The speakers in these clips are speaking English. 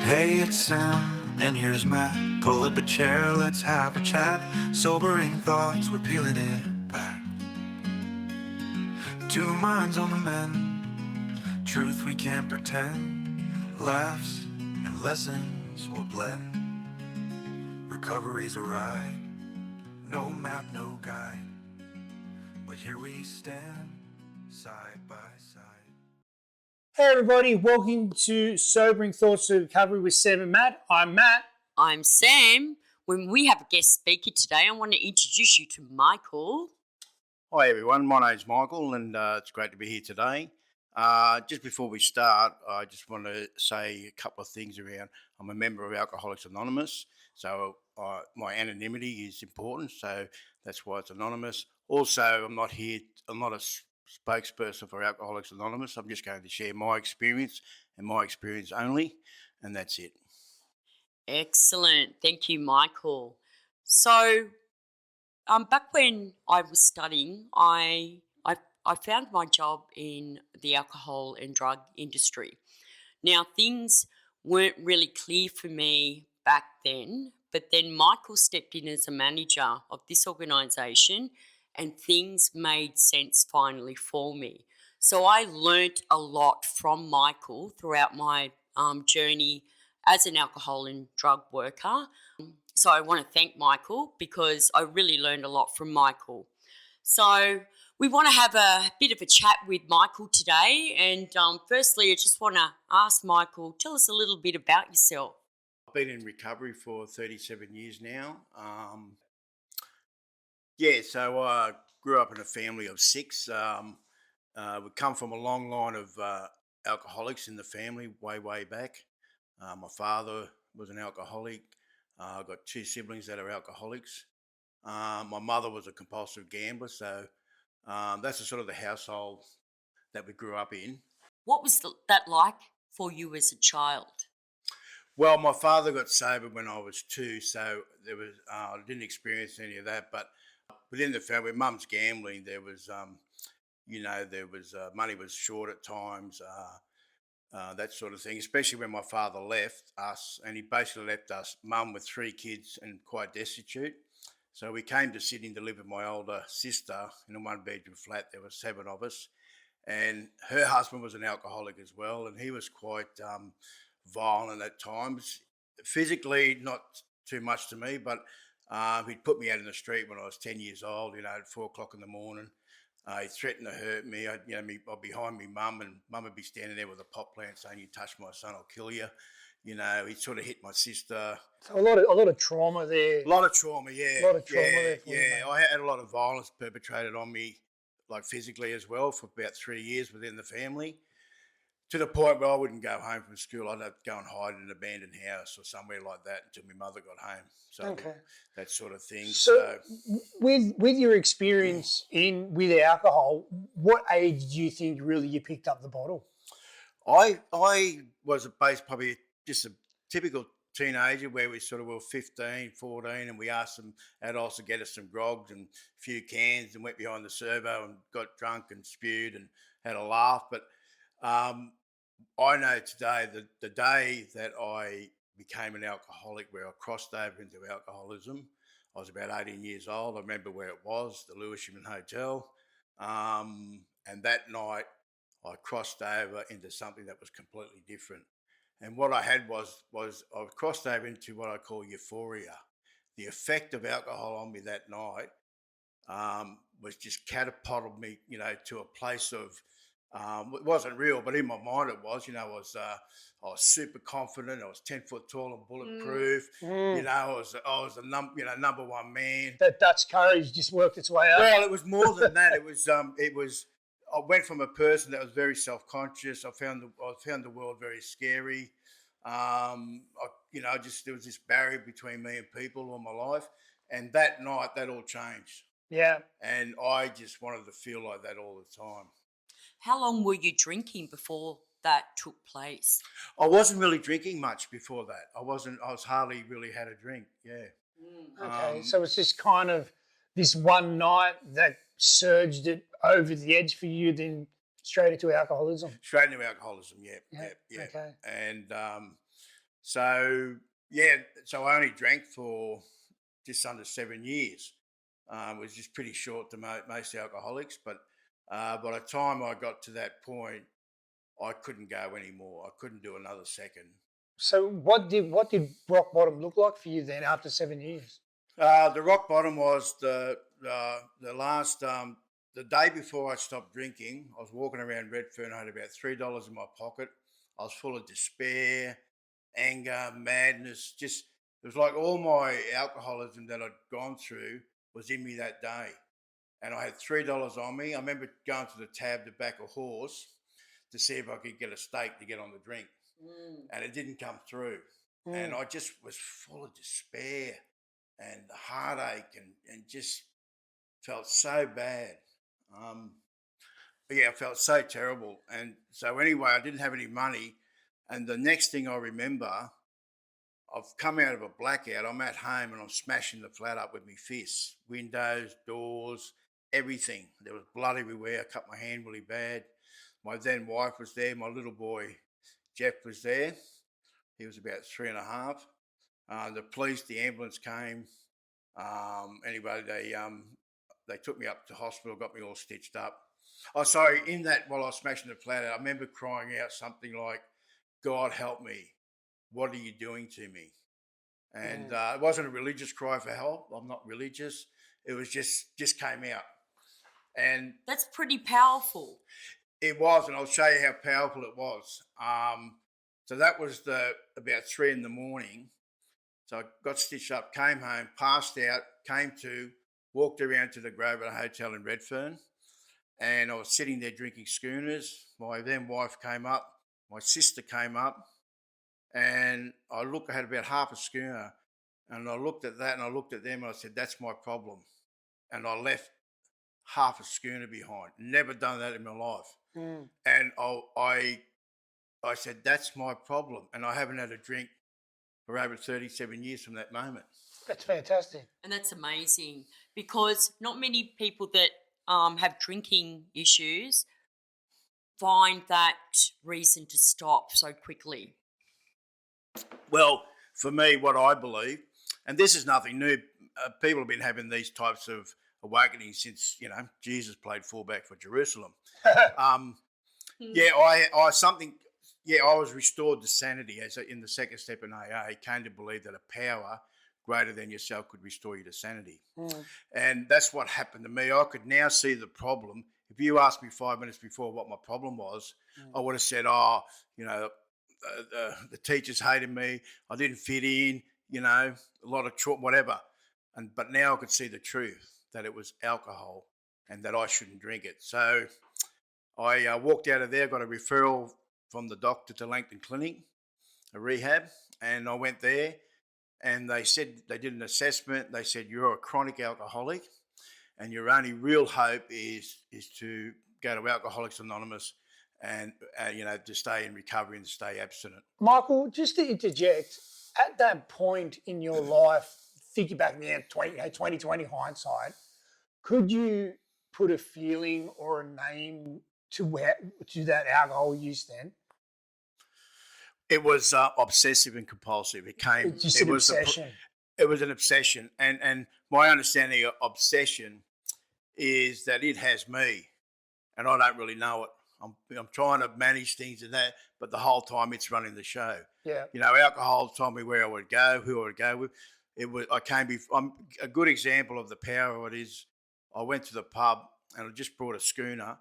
Hey, it's Sam, and here's Matt. Pull up a chair, let's have a chat. Sobering thoughts, we're peeling it back. Two minds on the mend, truth we can't pretend. Laughs and lessons will blend. Recovery's a ride, no map, no guide. But here we stand, side by side. Hey everybody, welcome to Sobering Thoughts of Recovery with Sam and Matt. I'm Matt. I'm Sam. When we have a guest speaker today, I want to introduce you to Michael. Hi everyone, my name's Michael and it's great to be here today. Just before we start, I just want to say a couple of things around. I'm a member of Alcoholics Anonymous, so my anonymity is important, so that's why it's anonymous. Also, I'm not a spokesperson for Alcoholics Anonymous. I'm just going to share my experience and my experience only, and that's it. Excellent. Thank you, Michael. So, back when I was studying, I found my job in the alcohol and drug industry. Now, things weren't really clear for me back then, but then Michael stepped in as a manager of this organisation and things made sense finally for me. So I learnt a lot from Michael throughout my journey as an alcohol and drug worker. So I want to thank Michael because I really learned a lot from Michael. So we want to have a bit of a chat with Michael today. And firstly, I just want to ask Michael, tell us a little bit about yourself. I've been in recovery for 37 years now. So I grew up in a family of six. We come from a long line of alcoholics in the family, way back. My father was an alcoholic. I've got two siblings that are alcoholics. My mother was a compulsive gambler, so that's the sort of the household that we grew up in. What was that like for you as a child? Well, my father got sober when I was two, so there was I didn't experience any of that. But within the family, mum's gambling. There was money was short at times, that sort of thing. Especially when my father left us, and he basically left us mum with three kids and quite destitute. So we came to Sydney to live with my older sister in a one-bedroom flat. There were seven of us, and her husband was an alcoholic as well, and he was quite violent at times. Physically, not too much to me, but he'd put me out in the street when I was 10 years old, at 4 o'clock in the morning. He threatened to hurt me. I'd behind me mum, and mum would be standing there with a pot plant saying, "You touch my son, I'll kill you." He sort of hit my sister. So a lot of trauma there. A lot of trauma, yeah. A lot of trauma there for you, Yeah. mate. I had a lot of violence perpetrated on me, like physically as well, for about 3 years within the family, to the point where I wouldn't go home from school. I'd have to go and hide in an abandoned house or somewhere like that until my mother got home. So Okay. that sort of thing. So with your experience with alcohol, what age do you think really you picked up the bottle? I was probably just a typical teenager where we sort of were 15, 14, and we asked some adults to get us some grogs and a few cans and went behind the servo and got drunk and spewed and had a laugh. But um, I know today that the day that I became an alcoholic, where I crossed over into alcoholism, I was about 18 years old. I remember where it was, the Lewisham Hotel. And that night, I crossed over into something that was completely different. And what I had was I crossed over into what I call euphoria. The effect of alcohol on me that night was just catapulted me, to a place of it wasn't real, but in my mind it was. I was super confident. I was 10 foot tall and bulletproof. Mm. I was the number one man. That Dutch courage just worked its way out. Well, it was more than that. It was. I went from a person that was very self-conscious. I found the world very scary. There was this barrier between me and people all my life, and that night that all changed, Yeah. and I just wanted to feel like that all the time. How long were you drinking before that took place? I wasn't really drinking much before that. I wasn't. I was hardly really had a drink. Yeah. Okay. Um, So it's just kind of this one night that surged it over the edge for you, then straight into alcoholism. Straight into alcoholism. Yeah. Yeah. Yeah. Yeah. Okay. And So yeah, so I only drank for just under 7 years. It was just pretty short to most alcoholics, but by the time I got to that point, I couldn't go anymore. I couldn't do another second. So what did rock bottom look like for you then after 7 years? The rock bottom was the last the day before I stopped drinking. I was walking around Redfern. I had about $3 in my pocket. I was full of despair, anger, madness. Just it was like all my alcoholism that I'd gone through was in me that day. And I had $3 on me. I remember going to the tab to back a horse to see if I could get a steak to get on the drink, Mm. and it didn't come through. And Mm. I just was full of despair and heartache and just felt so bad. Um, but yeah, I felt so terrible. And so anyway, I didn't have any money. And the next thing I remember, I've come out of a blackout. I'm at home and I'm smashing the flat up with my fists, windows, doors, everything. There was blood everywhere. I cut my hand really bad. My then wife was there. My little boy, Jeff, was there. He was about 3.5. The police, the ambulance came. Anyway, they took me up to hospital, got me all stitched up. Oh, sorry. In that, while I was smashing the flat out, I remember crying out something like, "God help me! What are you doing to me?" And it wasn't a religious cry for help. I'm not religious. It was just came out, and That's pretty powerful. it was. And I'll show you how powerful it was. So that was about 3 in the morning. So I got stitched up, came home, passed out, came to, walked around to the Grosvenor Hotel in Redfern, and I was sitting there drinking schooners. My then wife came up, my sister came up, and I had about half a schooner, and I looked at that and I looked at them and I said, "That's my problem." And I left half a schooner behind. Never done that in my life. Mm. And I said, "That's my problem." And I haven't had a drink for over 37 years from that moment. That's fantastic. And that's amazing because not many people that have drinking issues find that reason to stop so quickly. Well, for me, what I believe, and this is nothing new, people have been having these types of awakenings since, Jesus played fullback for Jerusalem. Yeah, I something. Yeah, I was restored to sanity in the second step in AA. Came to believe that a power greater than yourself could restore you to sanity, Mm. and that's what happened to me. I could now see the problem. If you asked me 5 minutes before what my problem was, I would have said, "Oh, the teachers hated me. I didn't fit in. A lot of whatever." But now I could see the truth that it was alcohol and that I shouldn't drink it. So I walked out of there, got a referral from the doctor to Langton Clinic, a rehab, and I went there. And they said they did an assessment. They said you're a chronic alcoholic, and your only real hope is to go to Alcoholics Anonymous and to stay in recovery and stay abstinent. Michael, just to interject, at that point in your life, thinking back now, 2020 hindsight, could you put a feeling or a name to that alcohol use then? It was obsessive and compulsive. It's just an obsession. It was an obsession, and my understanding of obsession is that it has me, and I don't really know it. I'm trying to manage things and that, but the whole time it's running the show. Yeah. Alcohol told me where I would go, who I would go with. I'm a good example of the power of it is I went to the pub and I just brought a schooner,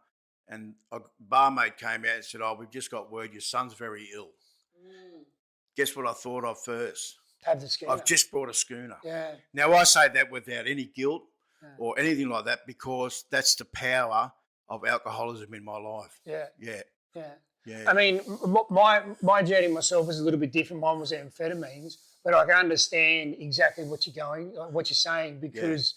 and a barmaid came out and said, "Oh, we've just got word your son's very ill." Mm. Guess what I thought of first? Have the schooner. I've just brought a schooner. Yeah. Now, I say that without any guilt Yeah. or anything like that because that's the power of alcoholism in my life. Yeah. Yeah, Yeah. yeah. I mean, my journey myself was a little bit different. Mine was amphetamines, but I can understand exactly what you're saying, because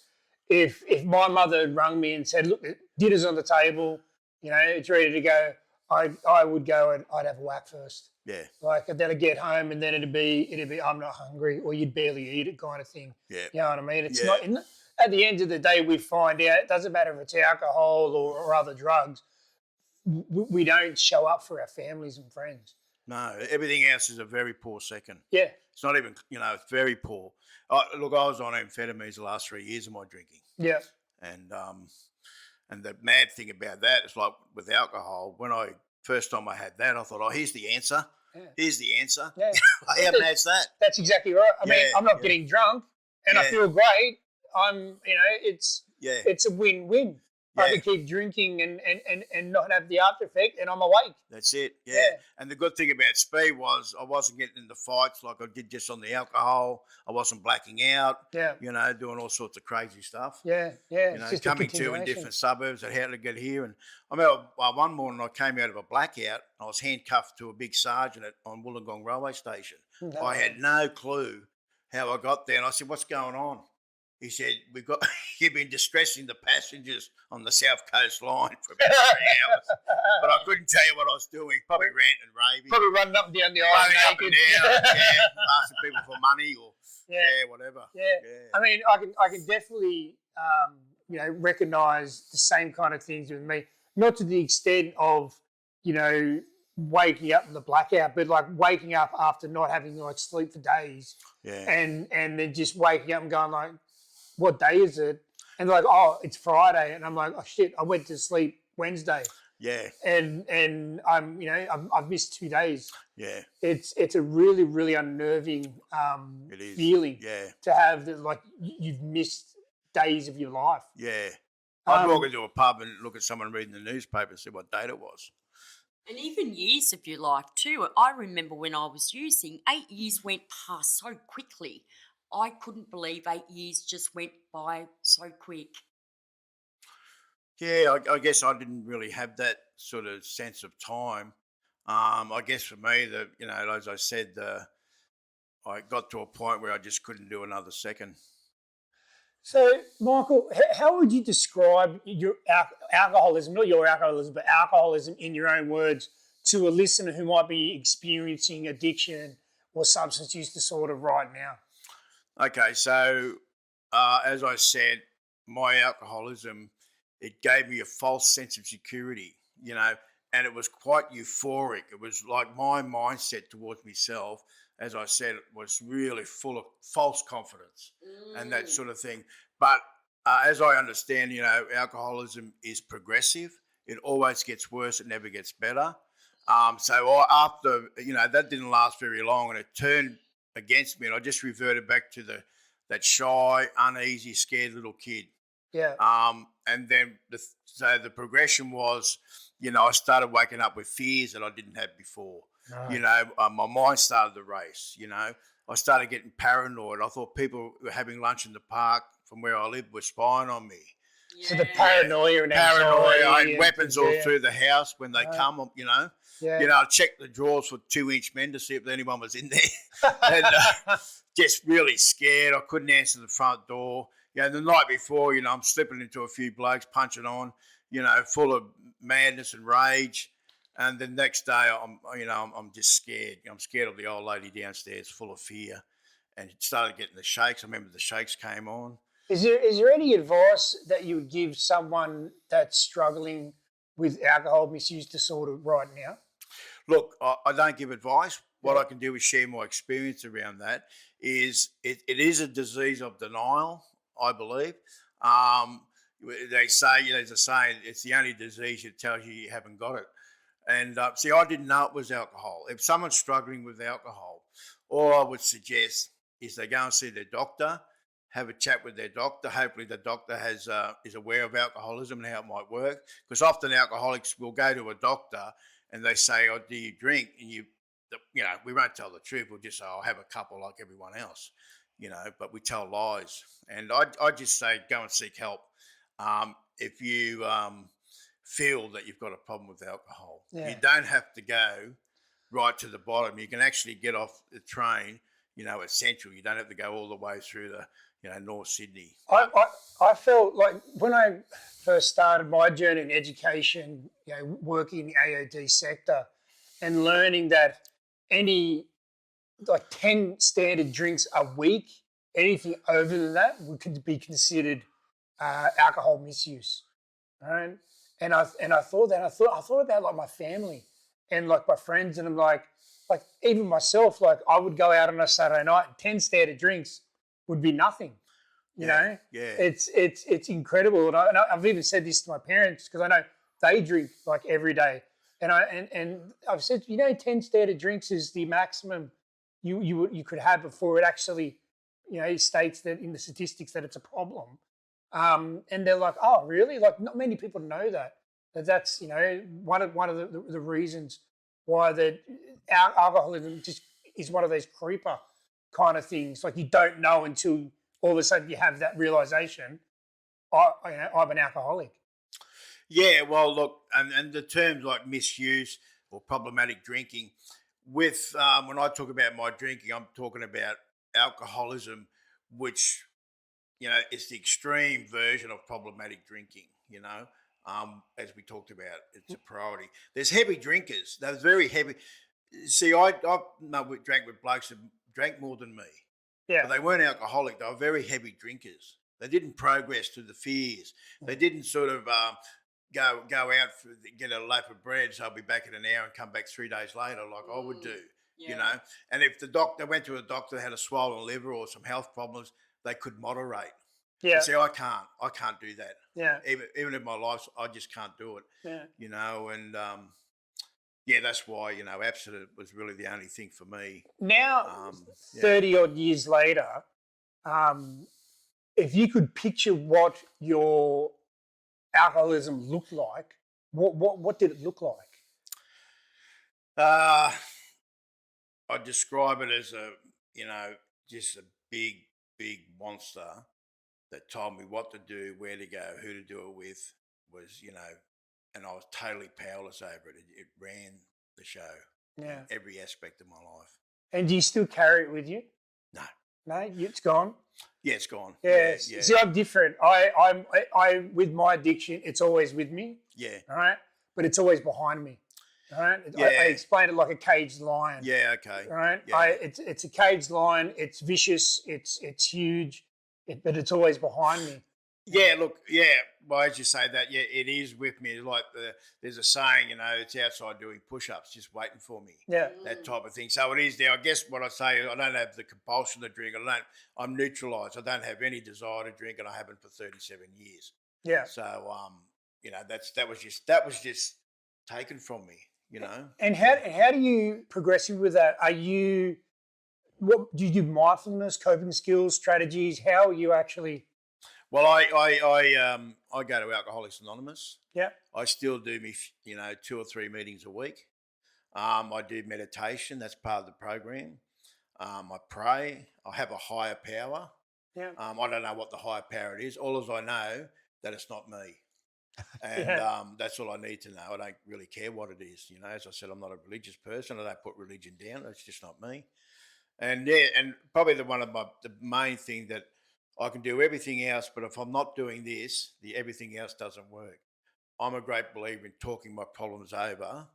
if my mother had rung me and said, "Look, dinner's on the table, it's ready to go," I would go and I'd have a whack first. Yeah, Like then I'd get home and then it'd be I'm not hungry, or you'd barely eat it kind of thing. yeah. You know what I mean? It's Yeah. not. At the end of the day, we find out it doesn't matter if it's alcohol or other drugs. We don't show up for our families and friends. No, everything else is a very poor second. Yeah. It's not even, it's very poor. Look, I was on amphetamines the last 3 years of my drinking, Yeah. and the mad thing about that is like with alcohol. When I first time I had that, I thought, oh, here's the answer. Yeah. Here's the answer. Yeah. How bad's that? That's exactly right. I mean, Yeah, I'm not yeah. getting drunk and I Yeah. feel great. It's Yeah, it's a win-win. I Yeah. can keep drinking and not have the after effect, and I'm awake. that's it. Yeah. Yeah. And the good thing about speed was I wasn't getting into fights like I did just on the alcohol. I wasn't blacking out, Yeah. doing all sorts of crazy stuff. Yeah. Yeah. You It's know, just a coming to in continuation. different suburbs and how to get here. And I remember one morning I came out of a blackout. I was handcuffed to a big sergeant on Wollongong railway station. No. I had no clue how I got there. And I said, "What's going on?" He said, "We've got you've been distressing the passengers on the South Coast line for about 3 hours." But I couldn't tell you what I was doing. Probably ranting and raving. Probably running up and down the aisle Running up and naked. down, asking people for money or Yeah. whatever. Yeah. I mean, I can definitely recognize the same kind of things with me. Not to the extent of waking up in the blackout, but like waking up after not having like sleep for days, yeah, and then just waking up and going like, what day is it? And they're like, oh, it's Friday, and I'm like, oh shit, I went to sleep Wednesday, yeah, and I've missed 2 days. yeah. It's a really really unnerving It is. feeling Yeah, to have that, like you've missed days of your life. yeah. I'd Um, walk into a pub and look at someone reading the newspaper and see what date it was. And even years of your life too. I remember when I was using, 8 years went past so quickly. I couldn't believe 8 years just went by so quick. Yeah, I guess I didn't really have that sort of sense of time. I guess for me, as I said, I got to a point where I just couldn't do another second. So, Michael, how would you describe your alcoholism, not your alcoholism, but alcoholism in your own words, to a listener who might be experiencing addiction or substance use disorder right now? Okay, so as I said, my alcoholism, it gave me a false sense of security, and it was quite euphoric. It was like my mindset towards myself, as I said, was really full of false confidence and that sort of thing. But as I understand, alcoholism is progressive. It always gets worse. It never gets better. After, that didn't last very long, and it turned against me, and I just reverted back to that shy, uneasy, scared little kid. Yeah. And then the progression was, I started waking up with fears that I didn't have before. Right. My mind started to race. I started getting paranoid. I thought people were having lunch in the park from where I lived were spying on me. So the paranoia and Paranoia. I anxiety had and weapons things, all yeah. through the house when they Right. come. Yeah. I checked the drawers for 2-inch men to see if anyone was in there. And just really scared. I couldn't answer the front door. The night before, I'm slipping into a few blokes, punching on, full of madness and rage. And the next day, I'm just scared. I'm scared of the old lady downstairs, full of fear, and it started getting the shakes. I remember the shakes came on. Is there any advice that you would give someone that's struggling with alcohol misuse disorder right now? Look, I don't give advice. What Yeah. I can do is share my experience around that. It is a disease of denial, I believe. They say, there's a saying, it's the only disease that tells you haven't got it. And see, I didn't know it was alcohol. If someone's struggling with alcohol, all I would suggest is they go and see their doctor, have a chat with their doctor. Hopefully, the doctor is aware of alcoholism and how it might work. Because often alcoholics will go to a doctor and they say, "Oh, do you drink?" And we won't tell the truth. We'll just say, "I'll have a couple like everyone else," But we tell lies. And I just say, go and seek help if you feel that you've got a problem with alcohol. Yeah. You don't have to go right to the bottom. You can actually get off the train, at Central. You don't have to go all the way through the, North Sydney. I felt like when I first started my journey in education, working in the AOD sector and learning that any 10 standard drinks a week, anything over than that could be considered alcohol misuse. Right? And I thought about like my family and like my friends, and I'm like, like even myself, like I would go out on a Saturday night and 10 standard drinks would be nothing. You know, Yeah. it's incredible. And I've even said this to my parents because I know they drink like every day. And I've said, 10 standard drinks is the maximum you could have before it actually, states that in the statistics that it's a problem. And they're like, oh, really? Like not many people know that. That's one of the reasons why alcoholism just is one of those creeper kind of things. Like you don't know until all of a sudden you have that realization. I'm an alcoholic. Yeah, well, look, and the terms like misuse or problematic drinking, with when I talk about my drinking, I'm talking about alcoholism, which it's the extreme version of problematic drinking. As we talked about, it's a priority. There's heavy drinkers; they're very heavy. See, I drank with blokes that drank more than me, Yeah. but they weren't alcoholic. They were very heavy drinkers. They didn't progress to the fears. They didn't sort of go out get a loaf of bread. So I'll be back in an hour and come back 3 days later, like I would do. Yeah. And if the doctor went to a doctor that had a swollen liver or some health problems, they could moderate. Yeah. But see, I can't do that. Yeah. Even in my life, I just can't do it. Yeah. And that's why abstinence was really the only thing for me. Now, 30 odd years later, if you could picture what your alcoholism looked like, what did it look like? I'd describe it as just a big monster that told me what to do, where to go, who to do it with. And I was totally powerless over it. It ran the show. Yeah. In every aspect of my life. And do you still carry it with you? No, it's gone. Yeah, it's gone. Yeah. Yeah. See, I'm different. I with my addiction, it's always with me. Yeah. All right, but it's always behind me. All right. Yeah. I explain it like a caged lion. Yeah. Okay. All right. Yeah. It's a caged lion. It's vicious. It's huge. But it's always behind me. Yeah, look, well, as you say that, it is with me. Like there's a saying, it's outside doing push-ups, just waiting for me. Yeah. That type of thing. So it is there. I guess what I say, I don't have the compulsion to drink. I'm neutralised. I don't have any desire to drink, and I haven't for 37 years. Yeah. So that was just taken from me. And how do you progress with that? Do you do mindfulness, coping skills, strategies? How are you actually? Well, I go to Alcoholics Anonymous. Yeah. I still do 2 or 3 meetings a week. I do meditation. That's part of the program. I pray. I have a higher power. Yeah. I don't know what the higher power it is. All as I know that it's not me. And that's all I need to know. I don't really care what it is. As I said, I'm not a religious person. I don't put religion down. It's just not me. And and probably the main thing that I can do everything else, but if I'm not doing this, everything else doesn't work. I'm a great believer in talking my problems over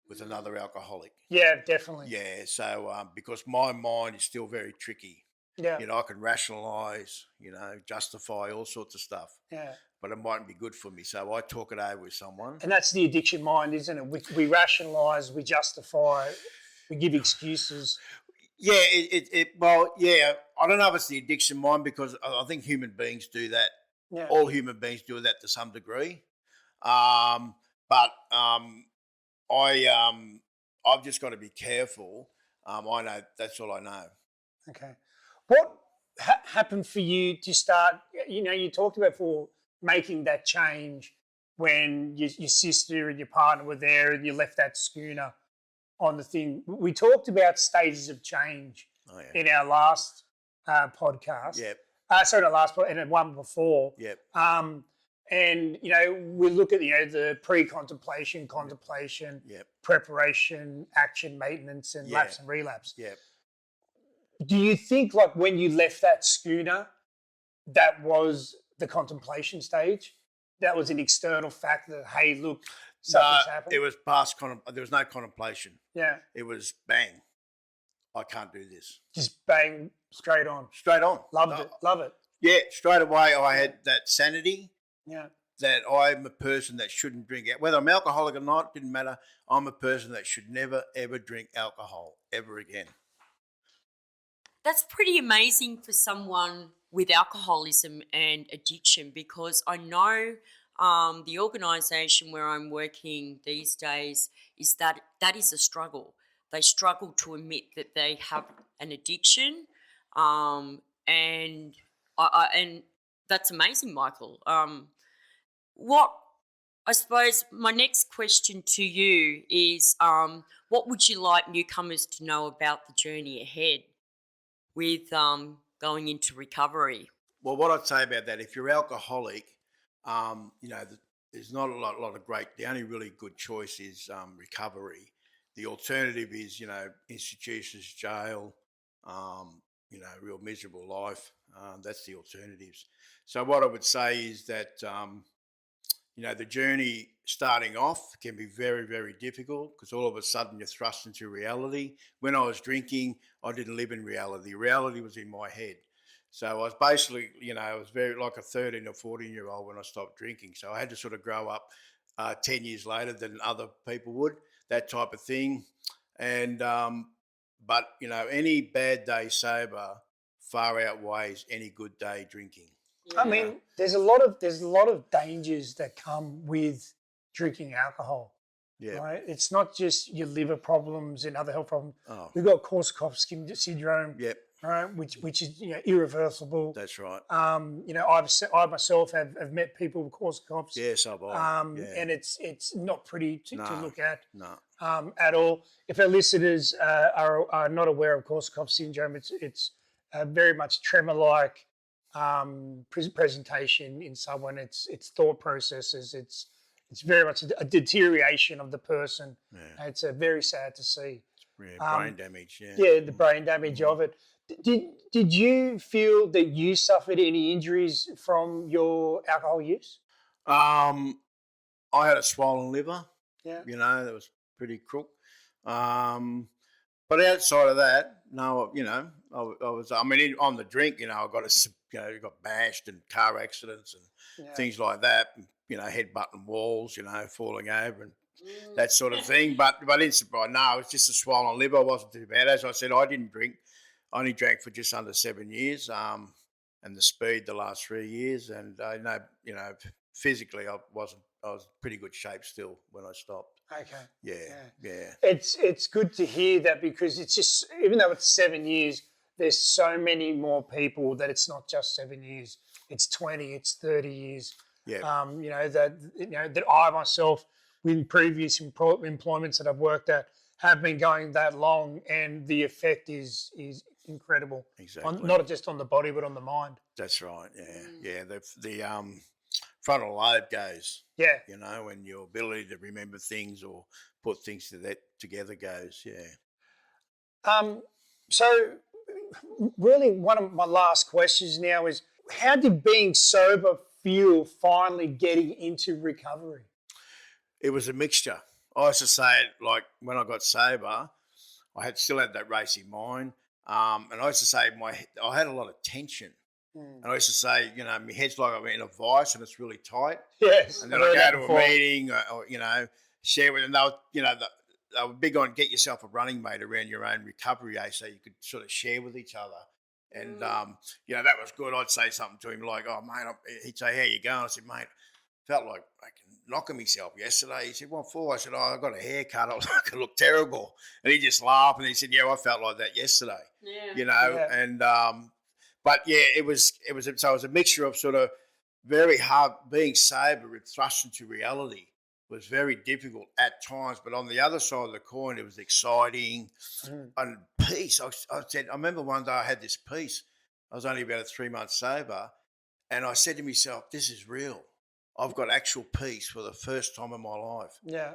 with another alcoholic. Yeah, definitely. Yeah, so because my mind is still very tricky. Yeah. I can rationalise, justify all sorts of stuff. Yeah. But it mightn't be good for me. So I talk it over with someone. And that's the addiction mind, isn't it? We rationalise, we justify, we give excuses. Yeah, I don't know if it's the addiction mind because I think human beings do that. Yeah. All human beings do that to some degree. I've just got to be careful. I know that's all I know. Okay. What happened for you to start? You talked about for making that change when your sister and your partner were there and you left that schooner on the thing. We talked about stages of change in our last podcast. Yep. Sorry, not last, but in the one before. Yep. And we look at the pre-contemplation, contemplation, Yep. preparation, action, maintenance, and lapse and relapse. Yep. Do you think like when you left that schooner, that was the contemplation stage? That was an external factor that, hey, look, something's happened? It was past there was no contemplation. Yeah. It was bang. I can't do this. Just bang, straight on. Straight on. Love it. Yeah, straight away I had that sanity. Yeah. that I'm a person that shouldn't drink it. Whether I'm alcoholic or not, didn't matter. I'm a person that should never, ever drink alcohol ever again. That's pretty amazing for someone with alcoholism and addiction, because I know the organisation where I'm working these days is that is a struggle. They struggle to admit that they have an addiction, and and that's amazing, Michael. What I suppose my next question to you is, what would you like newcomers to know about the journey ahead with going into recovery? Well, what I'd say about that, if you're alcoholic, there's not a lot of great. The only really good choice is recovery. The alternative is, institutions, jail, real miserable life. That's the alternatives. So what I would say is that, the journey starting off can be very, very difficult because all of a sudden you're thrust into reality. When I was drinking, I didn't live in reality. Reality was in my head. So I was basically, I was very like a 13 or 14-year-old when I stopped drinking. So I had to sort of grow up 10 years later than other people would, that type of thing. And, but, any bad day sober far outweighs any good day drinking. I mean, there's a lot of dangers that come with drinking alcohol. Yeah. Right? It's not just your liver problems and other health problems. Oh, We've got Korsakoff syndrome, yep. right? Which is irreversible. That's right. I myself have met people with Korsakoffs. Yes, I've yeah. And it's not pretty to look at. No. At all. If our listeners are not aware of Korsakoff syndrome, it's very much tremor-like presentation in someone. It's thought processes. It's very much a deterioration of the person. Yeah. It's very sad to see. Yeah, brain damage. Yeah. Yeah, the brain damage of it. Did you feel that you suffered any injuries from your alcohol use? I had a swollen liver. Yeah. That was pretty crook. But outside of that, no, I was. I mean, on the drink, I got bashed in car accidents and things like that. And, headbutting walls, falling over and that sort of thing. But no, it was just a swollen liver. It wasn't too bad. As I said, I didn't drink. I only drank for just under 7 years. And the speed the last 3 years. And physically, I was in pretty good shape still when I stopped. Okay. Yeah. It's good to hear that, because it's just, even though it's 7 years, there's so many more people that it's not just 7 years. It's 20, it's 30 years. Yeah. That I myself, with previous employments that I've worked at, have been going that long, and the effect is incredible. Exactly. Not just on the body, but on the mind. That's right. Yeah. The frontal lobe goes. Yeah. And your ability to remember things or put things together goes. Yeah. So really, one of my last questions now is, how did being sober feel finally getting into recovery? It was a mixture. I used to say, like, when I got sober, I still had that racing mind. And I used to say I had a lot of tension. And I used to say, my head's like I'm in a vice and it's really tight. Yes. And then I go to a meeting or share with them. They were big on get yourself a running mate around your own recovery, so you could sort of share with each other. And, that was good. I'd say something to him like, oh, mate, he'd say, how you going? I said, mate, felt like knocking myself yesterday. He said, what for? I said, oh, I got a haircut. I look terrible. And he just laughed and he said, yeah, I felt like that yesterday. Yeah. And, but yeah, it was a mixture of sort of very hard. Being sober with thrust into reality was very difficult at times, but on the other side of the coin, it was exciting and peace. I remember one day I had this peace. I was only about 3 months sober, and I said to myself, this is real. I've got actual peace for the first time in my life. Yeah.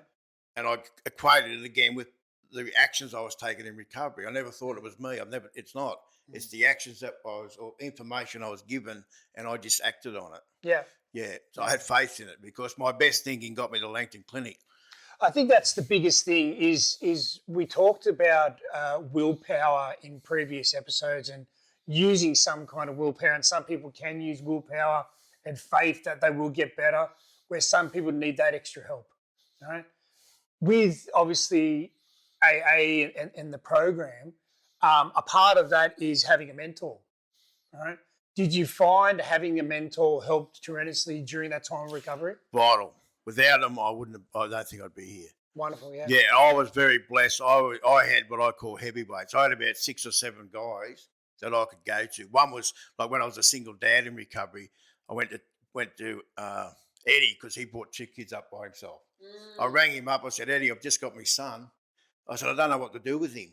And I equated it again with the actions I was taking in recovery. I never thought it was me. It's not. It's the actions or information I was given, and I just acted on it. Yeah. Yeah. So I had faith in it because my best thinking got me to Langton Clinic. I think that's the biggest thing is we talked about willpower in previous episodes, and using some kind of willpower, and some people can use willpower and faith that they will get better. where some people need that extra help. Right? With obviously AA and the program, a part of that is having a mentor. Right? Did you find having a mentor helped tremendously during that time of recovery? Vital. Without them, I don't think I'd be here. Wonderful, yeah. Yeah, I was very blessed. I had what I call heavyweights. I had about 6 or 7 guys that I could go to. One was like when I was a single dad in recovery. I went to Eddie because he brought 2 kids up by himself. I rang him up. I said, Eddie, I've just got my son. I said, I don't know what to do with him.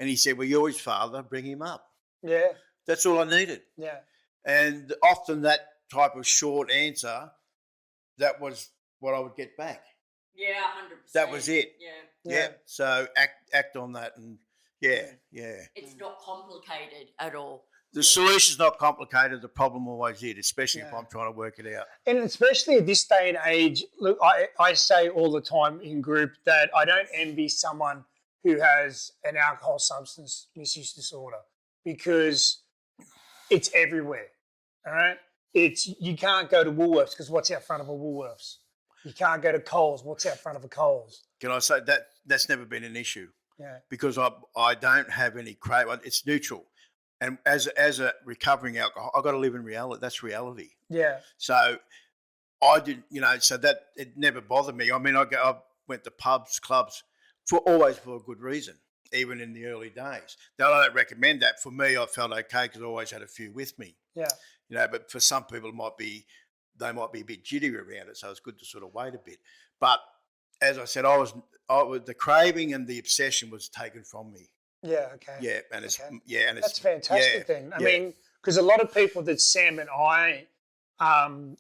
And he said, well, you're his father. Bring him up. Yeah, That's all I needed. yeah, And often that type of short answer, that was what I would get back. Yeah, 100%. That was it. Yeah. Yeah. So act on that, and yeah. It's not complicated at all. The solution's not complicated. The problem always is, especially if Yeah. I'm trying to work it out. and especially at this day and age, look, I say all the time in group that I don't envy someone who has an alcohol substance misuse disorder because it's everywhere. All right, you can't go to Woolworths because what's out front of a Woolworths? You can't go to Coles. What's out front of a Coles? Can I say that's never been an issue Yeah, because I don't have any crave. It's neutral, and as a recovering alcohol, I've got to live in reality. That's reality. yeah, So I didn't, so that it never bothered me. I mean, I went to pubs, clubs always for a good reason, even in the early days. Now, I don't recommend that. For me, I felt okay because I always had a few with me, yeah, but for some people, they might be a bit jittery around it. So it's good to sort of wait a bit. But as I said, the craving and the obsession was taken from me. yeah. Okay. Yeah. And it's, Okay. yeah. And That's it's fantastic then. I yeah. mean, because a lot of people that Sam and I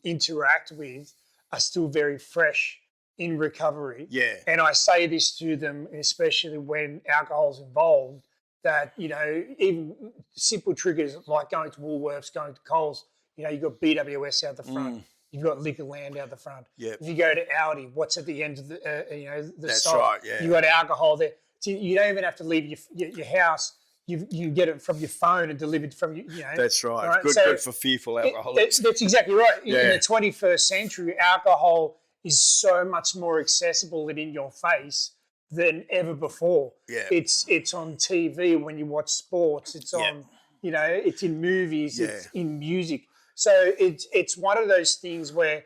interact with are still very fresh in recovery. Yeah. And I say this to them, especially when alcohol's involved, that, even simple triggers like going to Woolworths, going to Coles, you've got BWS out the front. You've got Liquorland out the front. Yep. If you go to Aldi, what's at the end of the That's side? right, yeah. You got alcohol there. So you don't even have to leave your house. You can get it from your phone and delivered from That's right. Right, Good, so good for fearful alcoholics. That's exactly right. In Yeah. the 21st century, alcohol is so much more accessible and in your face than ever before. Yeah. It's on TV when you watch sports. It's Yeah. on, it's in movies. Yeah. It's in music. So it's one of those things where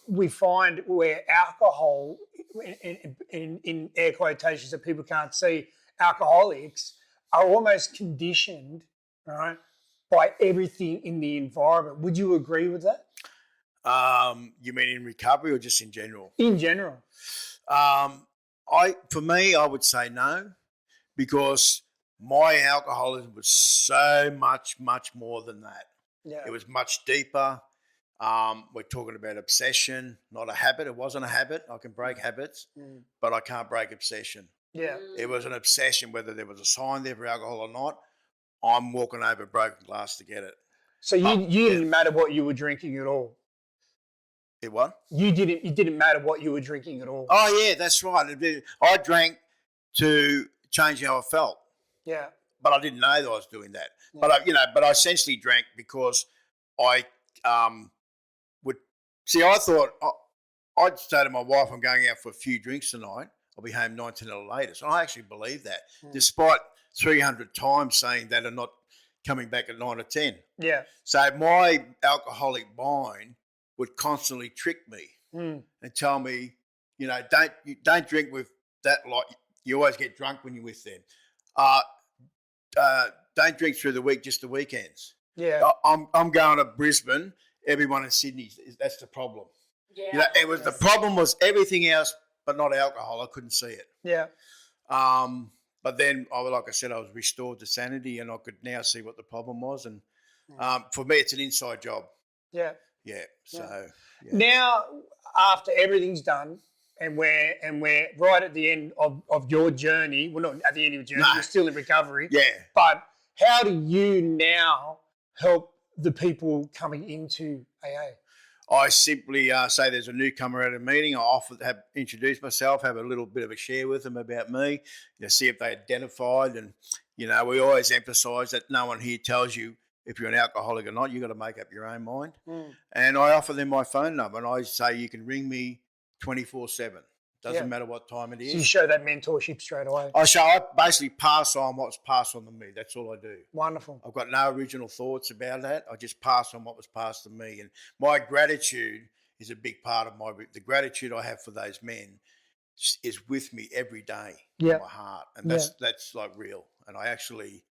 we find where alcohol, in air quotations that people can't see, alcoholics are almost conditioned, right, by everything in the environment. Would you agree with that? You mean in recovery or just in general? In general. For me, I would say no, because my alcoholism was so much more than that. Yeah. It was much deeper. We're talking about obsession, not a habit. It wasn't a habit. I can break habits, but I can't break obsession. Yeah. It was an obsession, whether there was a sign there for alcohol or not. I'm walking over broken glass to get it. So you didn't matter what you were drinking at all. It what? It didn't matter what you were drinking at all. Oh yeah, that's right. I drank to change how I felt, Yeah. but I didn't know that I was doing that. But I essentially drank because I would see. I thought I'd say to my wife, "I'm going out for a few drinks tonight. I'll be home 9, 10 or later." So I actually believed that, despite 300 times saying that and not coming back at 9 or 10. Yeah. So my alcoholic mind would constantly trick me and tell me, don't drink with that lot. You always get drunk when you're with them. Don't drink through the week, just the weekends. Yeah. I'm going to Brisbane. Everyone in Sydney, that's the problem. Yeah. The problem was everything else, but not alcohol. I couldn't see it. Yeah. But then, like I said, I was restored to sanity, and I could now see what the problem was. And for me, it's an inside job. Yeah. Yeah. So yeah. Now, after everything's done, and we're right at the end of your journey. Well, not at the end of your journey. No. You're still in recovery. Yeah. But how do you now help the people coming into AA? I simply say there's a newcomer at a meeting. I often have introduced myself, have a little bit of a share with them about me, see if they identified. And, we always emphasise that no one here tells you if you're an alcoholic or not. You got to make up your own mind. Mm. And I offer them my phone number, and I say you can ring me 24/7. Doesn't Yeah. matter what time it So you is. show that mentorship straight away. I basically pass on what's passed on to me. That's all I do. Wonderful. I've got no original thoughts about that. I just pass on what was passed to me, and my gratitude is a big part of the gratitude I have for those men is with me every day Yeah. in my heart, and that's like real. And I actually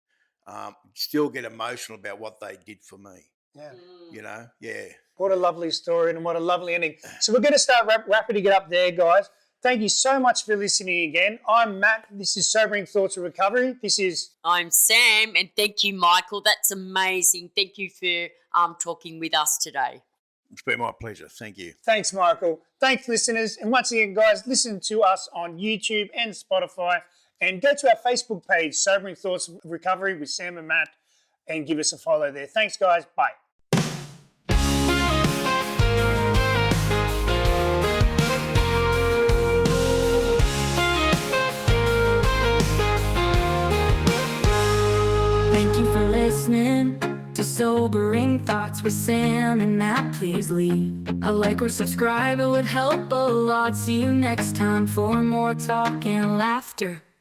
still get emotional about what they did for me. Yeah. You know, yeah. What a lovely story and what a lovely ending. So we're going to start rapiding it up there, guys. Thank you so much for listening again. I'm Matt. This is Sobering Thoughts of Recovery. This is... I'm Sam, and thank you, Michael. That's amazing. Thank you for talking with us today. It's been my pleasure. Thank you. Thanks, Michael. Thanks, listeners. And once again, guys, listen to us on YouTube and Spotify. And go to our Facebook page, Sobering Thoughts of Recovery with Sam and Matt, and give us a follow there. Thanks, guys. Bye. Thank you for listening to Sobering Thoughts with Sam and Matt. Please leave a like or subscribe. It would help a lot. See you next time for more talk and laughter.